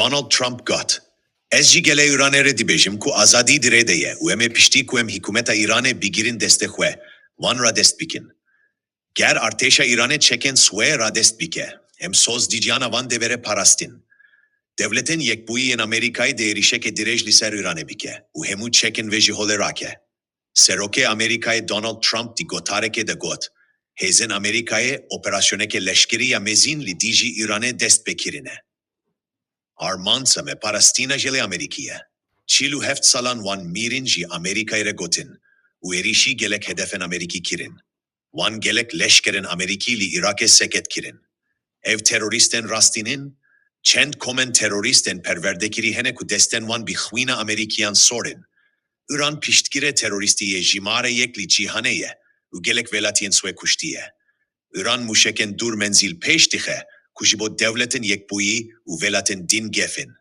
Donald Trump got. Ez gele İran'e dibejim ku azadi diredeye u eme pişti ku em hükümeta İran'e bigirin destexwe. Van radest bikin. Ger arteşa İran'e çeken swe radest bike. Em soz dicana van devere parastin. Devletin yekbuyi en Amerika'yı değerişeke direjli ser İran'e bike. U hemu çeken ve jiholerake. Seroke Amerika'yı Donald Trump di gotareke de got. Hezen Amerika'yı operasyoneke leşkeri ya mezinli diji İran'e dest bekirine. Armansa me parastina jele Amerikiye. Çilu heft salan wan mirinji Amerika'yı gotin. U erişi gelek hedefen Ameriki kirin. Wan gelek leşkerin Amerikili Irak'e seket kirin. Ev teröristen rastinin, çend komen teröristen perverdekiri hene ku desten wan bihwina Amerikiyan sorin. İran piştkire teröristiye jimare yekli cihaneye, u gelek velatiyen swe kuştiye. İran muşeken dur menzil peştihe, kujibo devletin yekbuyi u velatin din gefin.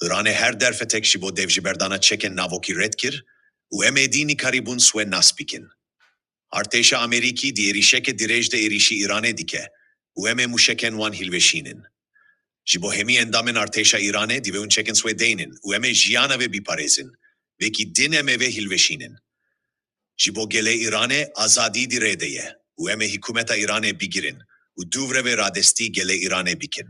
İran'e her derfetek jibo devjiberdana çeken navoki redkir, u emedini karibun swe naspikin. Arteşa Ameriki di erişeke direjde erişi İran'e dike, u eme muşeken wan hilveşinin. Jibo hemi endamen arteşa İran'e di ve un çeken swe deynin, u eme jiyana ve biparezin, ve ki din eme ve hilveşinin. Jibo gele İran'e azadi diredeye, u eme hükümeta İran'e bigirin, u duvre ve radesti gele İran'e bikin.